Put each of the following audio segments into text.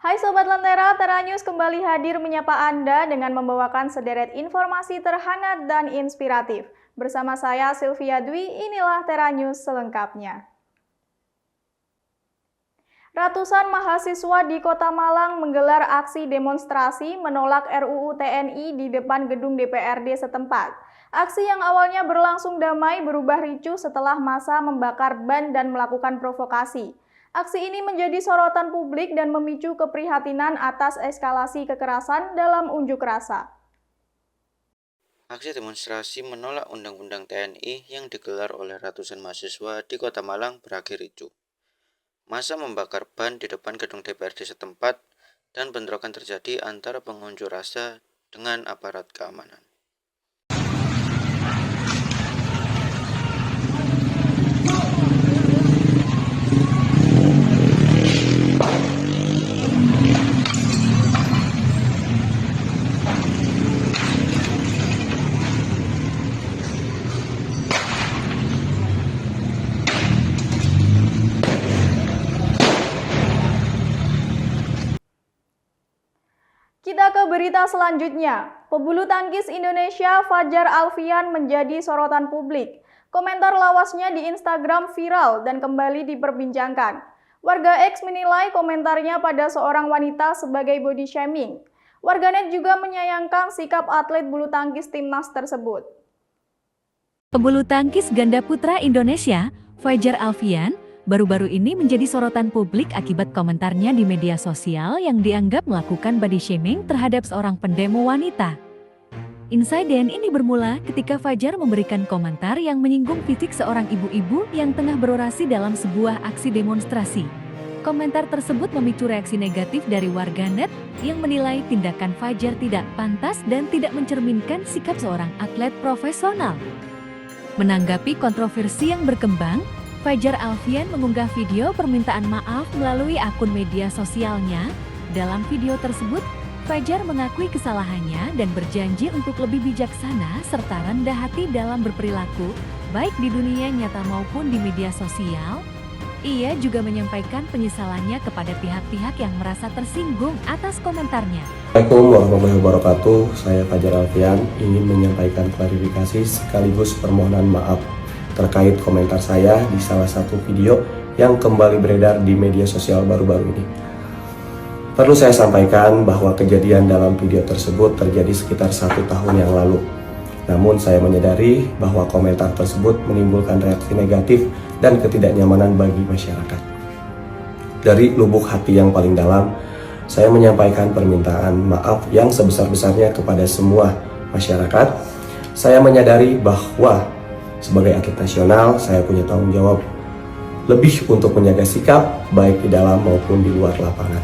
Hai Sobat Lentera, Tera News kembali hadir menyapa Anda dengan membawakan sederet informasi terhangat dan inspiratif. Bersama saya Sylvia Dwi, inilah Tera News selengkapnya. Ratusan mahasiswa di Kota Malang menggelar aksi demonstrasi menolak RUU TNI di depan gedung DPRD setempat. Aksi yang awalnya berlangsung damai berubah ricuh setelah massa membakar ban dan melakukan provokasi. Aksi ini menjadi sorotan publik dan memicu keprihatinan atas eskalasi kekerasan dalam unjuk rasa. Aksi demonstrasi menolak Undang-Undang TNI yang digelar oleh ratusan mahasiswa di Kota Malang berakhir ricuh. Massa membakar ban di depan gedung DPRD setempat dan bentrokan terjadi antara pengunjuk rasa dengan aparat keamanan. Kita ke berita selanjutnya. Pebulu tangkis Indonesia Fajar Alfian menjadi sorotan publik. Komentar lawasnya di Instagram viral dan kembali diperbincangkan. Warga X menilai komentarnya pada seorang wanita sebagai body shaming. Warganet juga menyayangkan sikap atlet bulu tangkis timnas tersebut. Pebulu tangkis ganda putra Indonesia, Fajar Alfian, baru-baru ini menjadi sorotan publik akibat komentarnya di media sosial yang dianggap melakukan body shaming terhadap seorang pendemo wanita. Insiden ini bermula ketika Fajar memberikan komentar yang menyinggung fisik seorang ibu-ibu yang tengah berorasi dalam sebuah aksi demonstrasi. Komentar tersebut memicu reaksi negatif dari warganet yang menilai tindakan Fajar tidak pantas dan tidak mencerminkan sikap seorang atlet profesional. Menanggapi kontroversi yang berkembang, Fajar Alfian mengunggah video permintaan maaf melalui akun media sosialnya. Dalam video tersebut, Fajar mengakui kesalahannya dan berjanji untuk lebih bijaksana serta rendah hati dalam berperilaku, baik di dunia nyata maupun di media sosial. Ia juga menyampaikan penyesalannya kepada pihak-pihak yang merasa tersinggung atas komentarnya. Assalamualaikum warahmatullahi wabarakatuh. Saya Fajar Alfian ingin menyampaikan klarifikasi sekaligus permohonan maaf terkait komentar saya di salah satu video yang kembali beredar di media sosial baru-baru ini. Perlu saya sampaikan bahwa kejadian dalam video tersebut terjadi sekitar 1 tahun yang lalu. Namun saya menyadari bahwa komentar tersebut menimbulkan reaksi negatif dan ketidaknyamanan bagi masyarakat. Dari lubuk hati yang paling dalam, saya menyampaikan permintaan maaf yang sebesar-besarnya kepada semua masyarakat. Saya menyadari bahwa sebagai atlet nasional, saya punya tanggung jawab lebih untuk menjaga sikap baik di dalam maupun di luar lapangan.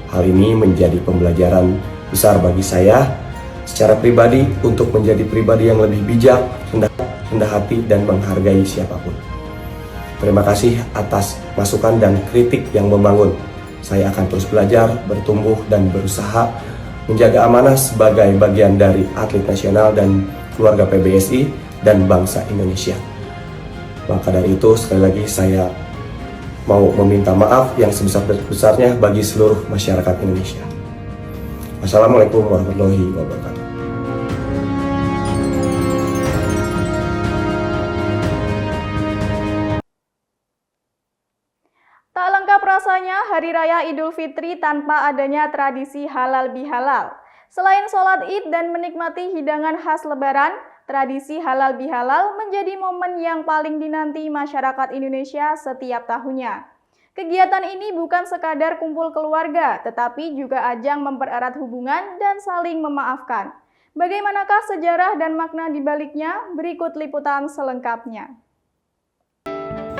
Hal ini menjadi pembelajaran besar bagi saya secara pribadi untuk menjadi pribadi yang lebih bijak, rendah hati, dan menghargai siapapun. Terima kasih atas masukan dan kritik yang membangun. Saya akan terus belajar, bertumbuh, dan berusaha menjaga amanah sebagai bagian dari atlet nasional dan keluarga PBSI dan bangsa Indonesia. Maka dari itu, sekali lagi saya mau meminta maaf yang sebesar-besarnya bagi seluruh masyarakat Indonesia. Wassalamualaikum warahmatullahi wabarakatuh. Tak lengkap rasanya Hari Raya Idul Fitri tanpa adanya tradisi halal bihalal. Selain sholat Id dan menikmati hidangan khas Lebaran, tradisi halal bihalal menjadi momen yang paling dinanti masyarakat Indonesia setiap tahunnya. Kegiatan ini bukan sekadar kumpul keluarga, tetapi juga ajang mempererat hubungan dan saling memaafkan. Bagaimanakah sejarah dan makna di baliknya? Berikut liputan selengkapnya.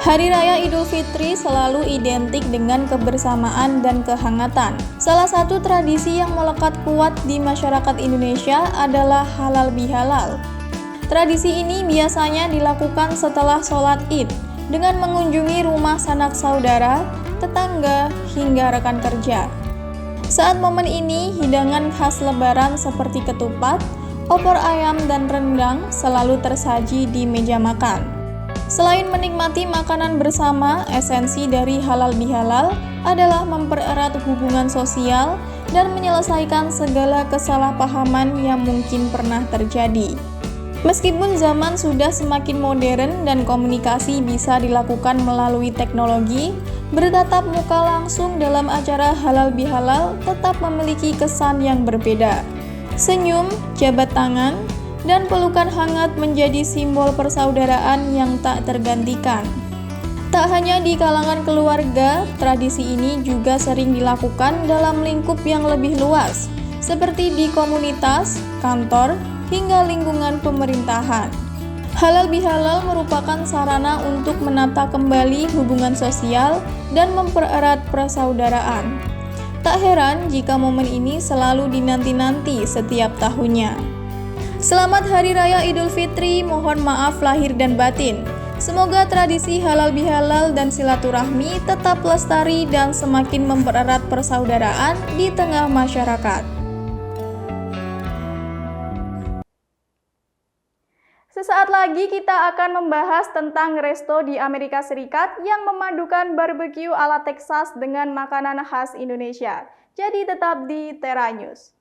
Hari Raya Idul Fitri selalu identik dengan kebersamaan dan kehangatan. Salah satu tradisi yang melekat kuat di masyarakat Indonesia adalah halal bihalal. Tradisi ini biasanya dilakukan setelah sholat Id dengan mengunjungi rumah sanak saudara, tetangga, hingga rekan kerja. Saat momen ini, hidangan khas Lebaran seperti ketupat, opor ayam, dan rendang selalu tersaji di meja makan. Selain menikmati makanan bersama, esensi dari halal bihalal adalah mempererat hubungan sosial dan menyelesaikan segala kesalahpahaman yang mungkin pernah terjadi. Meskipun zaman sudah semakin modern dan komunikasi bisa dilakukan melalui teknologi, bertatap muka langsung dalam acara halal bihalal tetap memiliki kesan yang berbeda. Senyum, jabat tangan, dan pelukan hangat menjadi simbol persaudaraan yang tak tergantikan. Tak hanya di kalangan keluarga, tradisi ini juga sering dilakukan dalam lingkup yang lebih luas, seperti di komunitas, kantor, hingga lingkungan pemerintahan. Halal bihalal merupakan sarana untuk menata kembali hubungan sosial dan mempererat persaudaraan. Tak heran jika momen ini selalu dinanti-nanti setiap tahunnya. Selamat Hari Raya Idul Fitri, mohon maaf lahir dan batin. Semoga tradisi halal bihalal dan silaturahmi tetap lestari dan semakin mempererat persaudaraan di tengah masyarakat. Sesaat lagi kita akan membahas tentang resto di Amerika Serikat yang memadukan barbeque ala Texas dengan makanan khas Indonesia. Jadi tetap di Tera News.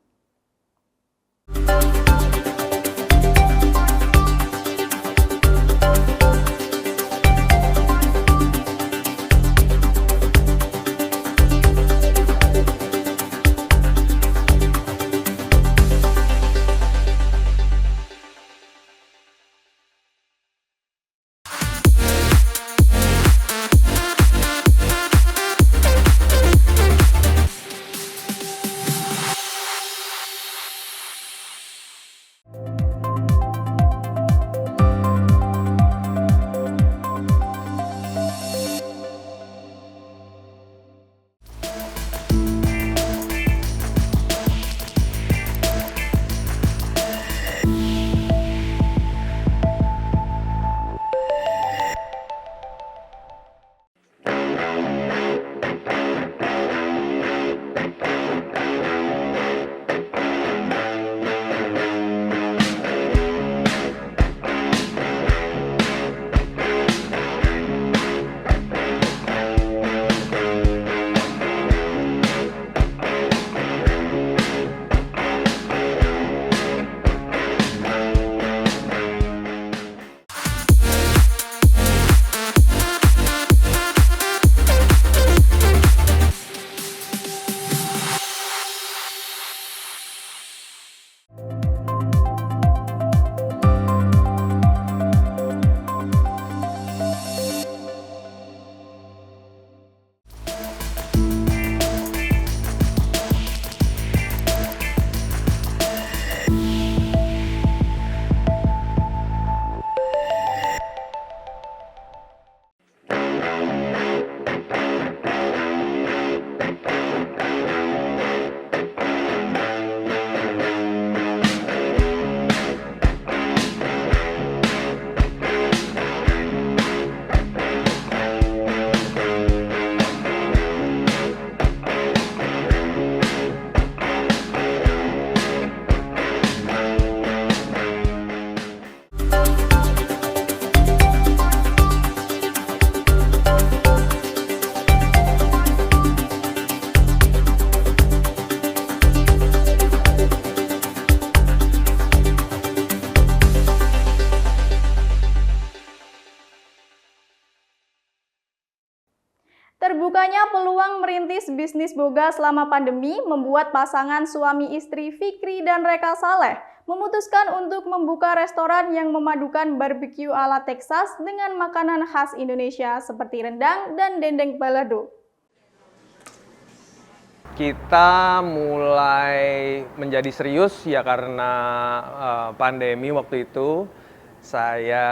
Terbukanya peluang merintis bisnis boga selama pandemi membuat pasangan suami istri Fikri dan Reka Saleh memutuskan untuk membuka restoran yang memadukan barbeque ala Texas dengan makanan khas Indonesia seperti rendang dan dendeng balado. Kita mulai menjadi serius ya karena pandemi waktu itu. Saya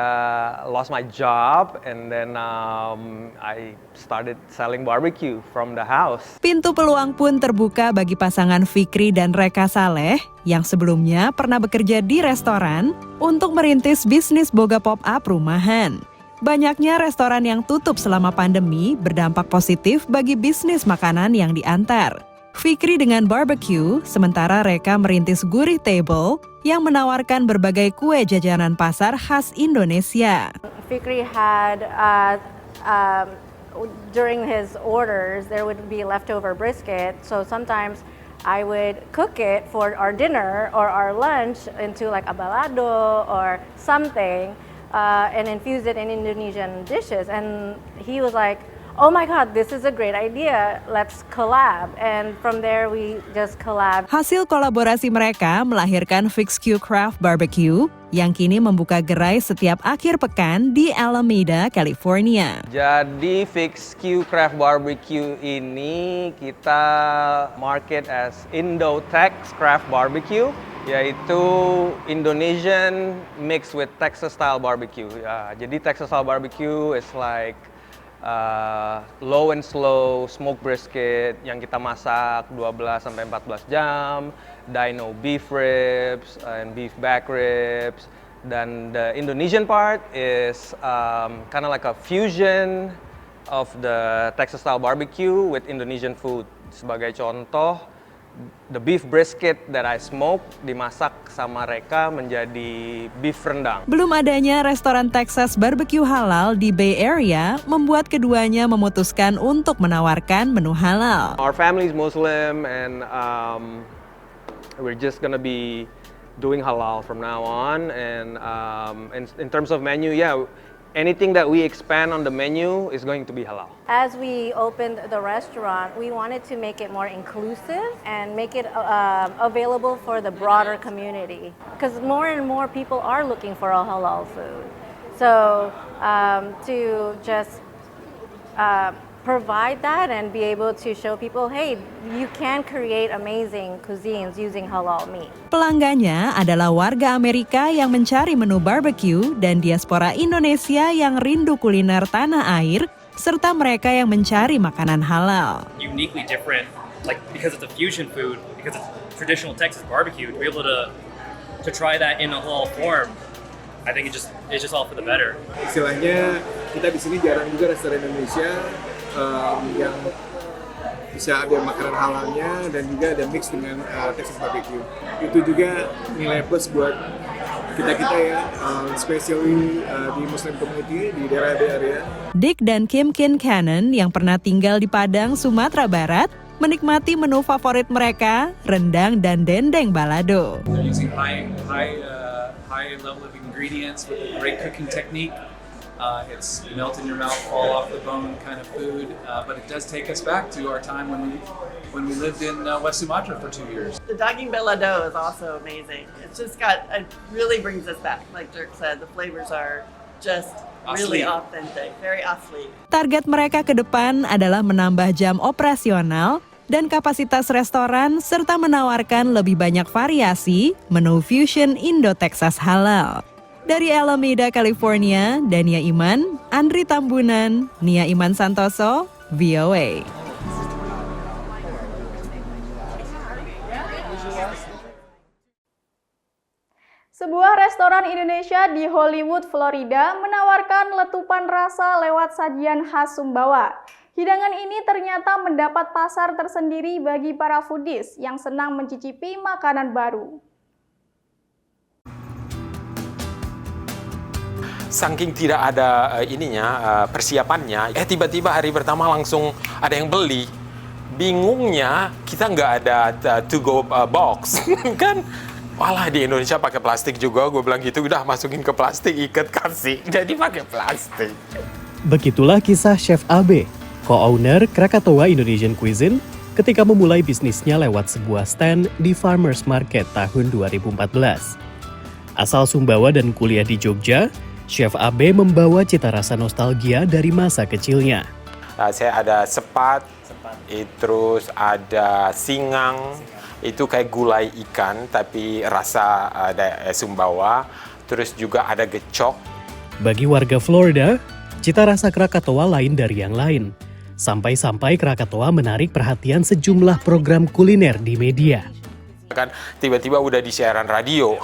lost my job and then I started selling barbecue from the house. Pintu peluang pun terbuka bagi pasangan Fikri dan Reka Saleh yang sebelumnya pernah bekerja di restoran untuk merintis bisnis boga pop-up rumahan. Banyaknya restoran yang tutup selama pandemi berdampak positif bagi bisnis makanan yang diantar. Fikri dengan barbecue, sementara Reka merintis Gurih Table yang menawarkan berbagai kue jajanan pasar khas Indonesia. Fikri had, during his orders, there would be leftover brisket, so sometimes I would cook it for our dinner or our lunch into like a balado or something, and infuse it in Indonesian dishes. And he was like, "Oh my God, this is a great idea. Let's collab." And from there we just collab. Hasil kolaborasi mereka melahirkan Fix Q Craft Barbecue yang kini membuka gerai setiap akhir pekan di Alameda, California. Jadi Fix Q Craft Barbecue ini kita market as Indo-Tex Craft Barbecue, yaitu Indonesian mixed with Texas style barbecue. Ya, jadi Texas style barbecue is like low and slow smoked brisket yang kita masak 12 sampai 14 jam, dino beef ribs and beef back ribs. Dan the Indonesian part is kind of like a fusion of the Texas style barbecue with Indonesian food. Sebagai contoh, the beef brisket that I smoke dimasak sama Reka menjadi beef rendang. Belum adanya restoran Texas barbecue halal di Bay Area membuat keduanya memutuskan untuk menawarkan menu halal. Our family is Muslim and we're just gonna be doing halal from now on. And in terms of menu, yeah, anything that we expand on the menu is going to be halal. As we opened the restaurant, we wanted to make it more inclusive and make it available for the broader community, because more and more people are looking for a halal food. So to just provide that and be able to show people, hey, you can create amazing cuisines using halal meat. Pelanggannya adalah warga Amerika yang mencari menu barbecue dan diaspora Indonesia yang rindu kuliner tanah air, serta mereka yang mencari makanan halal. Uniquely different, like because it's a fusion food, because it's traditional Texas barbecue, to be able to try that in a halal form, I think it's just all for the better. Istilahnya kita di sini jarang juga restoran Indonesia yang bisa ada makanan halalnya dan juga ada mix dengan Texas barbecue. Itu juga nilai plus buat kita ya, especially di Muslim community di daerah Bay Area. Dick dan Kim Kincannon yang pernah tinggal di Padang, Sumatera Barat, menikmati menu favorit mereka, rendang dan dendeng balado. They're using high level of ingredients with a great cooking technique. It's melt in your mouth, fall off the bone kind of food, but it does take us back to our time when we lived in West Sumatra for 2 years. The daging balado is also amazing. It's just it really brings us back. Like Dirk said, the flavors are just really authentic, very asli. Target mereka ke depan adalah menambah jam operasional dan kapasitas restoran serta menawarkan lebih banyak variasi menu fusion Indo-Texas halal. Dari Alameda, California, Dania Iman, Andri Tambunan, Nia Iman Santoso, VOA. Sebuah restoran Indonesia di Hollywood, Florida menawarkan letupan rasa lewat sajian khas Sumbawa. Hidangan ini ternyata mendapat pasar tersendiri bagi para foodies yang senang mencicipi makanan baru. Saking tidak ada persiapannya, tiba-tiba hari pertama langsung ada yang beli. Bingungnya kita nggak ada to-go box, kan? Walah, di Indonesia pakai plastik juga, gue bilang gitu, udah masukin ke plastik, ikat kasih, jadi pakai plastik. Begitulah kisah Chef AB, co-owner Krakatoa Indonesian Cuisine, ketika memulai bisnisnya lewat sebuah stand di Farmers Market tahun 2014. Asal Sumbawa dan kuliah di Jogja, Chef AB membawa cita rasa nostalgia dari masa kecilnya. Saya ada sepat, terus ada singang, itu kayak gulai ikan tapi rasa ada Sumbawa, terus juga ada gecok. Bagi warga Florida, cita rasa Krakatoa lain dari yang lain. Sampai-sampai Krakatoa menarik perhatian sejumlah program kuliner di media. Kan tiba-tiba udah di siaran radio,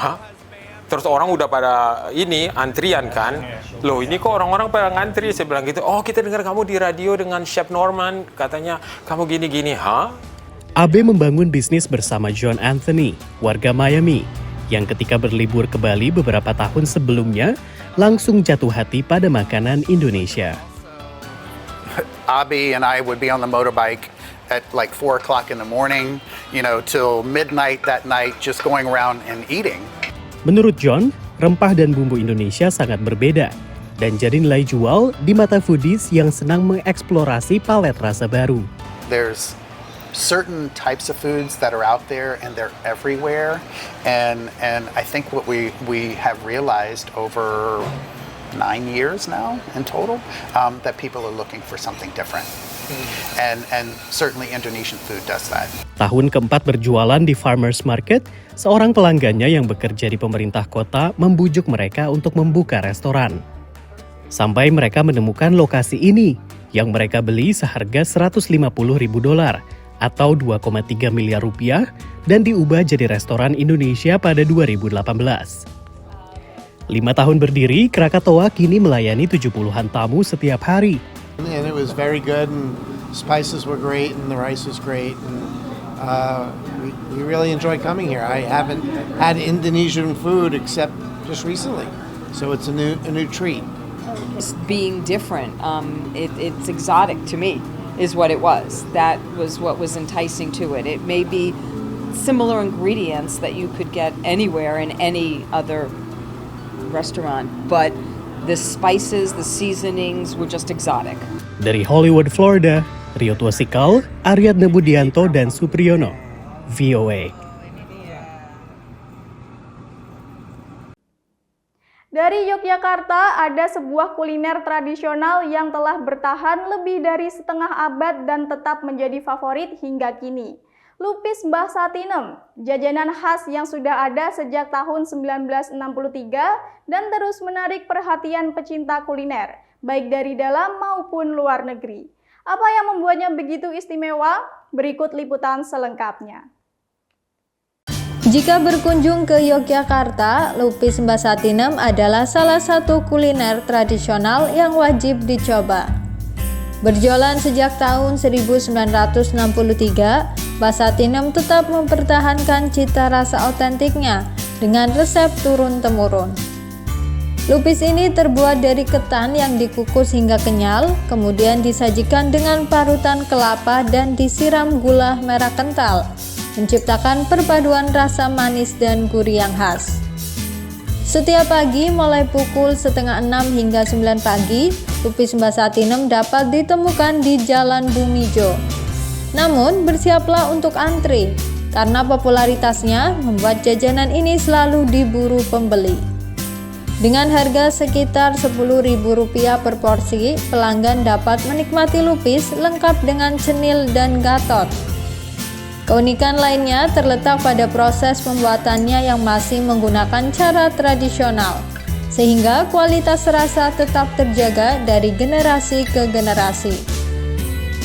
terus orang udah pada antrian kan. Loh, ini kok orang-orang pada ngantri? Saya bilang gitu, oh kita dengar kamu di radio dengan Chef Norman, katanya kamu gini-gini, Abe membangun bisnis bersama John Anthony, warga Miami, yang ketika berlibur ke Bali beberapa tahun sebelumnya, langsung jatuh hati pada makanan Indonesia. Abe and I would be on the motorbike at like 4 o'clock in the morning, till midnight that night, just going around and eating. Menurut John, rempah dan bumbu Indonesia sangat berbeda dan jadi nilai jual di mata foodies yang senang mengeksplorasi palet rasa baru. There's certain types of foods that are out there and they're everywhere, and I think what we have realized over 9 years now in total, that people are looking for something different. And certainly Indonesian food does that. Tahun keempat berjualan di Farmers Market, seorang pelanggannya yang bekerja di pemerintah kota membujuk mereka untuk membuka restoran. Sampai mereka menemukan lokasi ini yang mereka beli seharga $150.000 atau 2,3 miliar rupiah dan diubah jadi restoran Indonesia pada 2018. 5 tahun berdiri, Krakatoa kini melayani 70-an tamu setiap hari. And it was very good, and spices were great, and the rice was great, and we really enjoy coming here. I haven't had Indonesian food except just recently, so it's a new treat. Being different, it's exotic to me, is what it was. That was what was enticing to it. It may be similar ingredients that you could get anywhere in any other restaurant, but the spices, the seasonings were just exotic. Dari Hollywood, Florida, Rio Twasikal, Ariadne Budianto, dan Supriyono, VOA. Dari Yogyakarta, ada sebuah kuliner tradisional yang telah bertahan lebih dari setengah abad dan tetap menjadi favorit hingga kini. Lupis Mbah Satinem, jajanan khas yang sudah ada sejak tahun 1963 dan terus menarik perhatian pecinta kuliner, baik dari dalam maupun luar negeri. Apa yang membuatnya begitu istimewa? Berikut liputan selengkapnya. Jika berkunjung ke Yogyakarta, lupis Mbah Satinem adalah salah satu kuliner tradisional yang wajib dicoba. Berjualan sejak tahun 1963, Mbah Satinem tetap mempertahankan cita rasa otentiknya dengan resep turun-temurun. Lupis ini terbuat dari ketan yang dikukus hingga kenyal, kemudian disajikan dengan parutan kelapa dan disiram gula merah kental, menciptakan perpaduan rasa manis dan gurih yang khas. Setiap pagi mulai pukul 5:30 hingga 9 pagi, lupis Mbah Satinem dapat ditemukan di Jalan Bumijo. Namun bersiaplah untuk antri, karena popularitasnya membuat jajanan ini selalu diburu pembeli. Dengan harga sekitar Rp10.000 per porsi, pelanggan dapat menikmati lupis lengkap dengan cenil dan gatot. Keunikan lainnya terletak pada proses pembuatannya yang masih menggunakan cara tradisional, sehingga kualitas rasa tetap terjaga dari generasi ke generasi.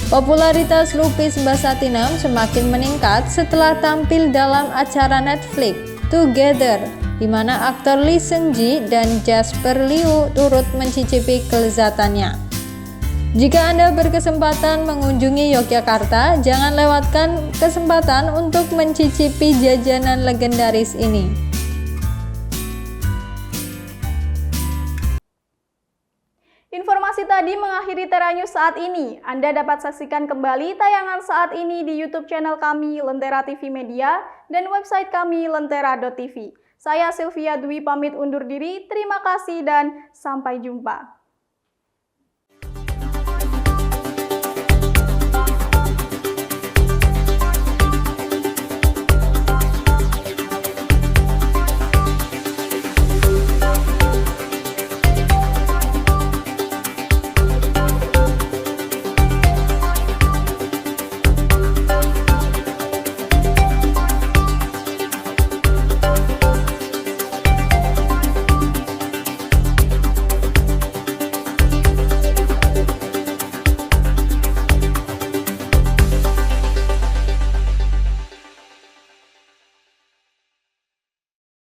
Popularitas lupis Mbah Satinem semakin meningkat setelah tampil dalam acara Netflix Together, di mana aktor Lee Seung Gi dan Jasper Liu turut mencicipi kelezatannya. Jika Anda berkesempatan mengunjungi Yogyakarta, jangan lewatkan kesempatan untuk mencicipi jajanan legendaris ini. Informasi tadi mengakhiri Tera News saat ini. Anda dapat saksikan kembali tayangan saat ini di YouTube channel kami Lentera TV Media dan website kami lentera.tv. Saya Sylvia Dwi pamit undur diri, terima kasih dan sampai jumpa.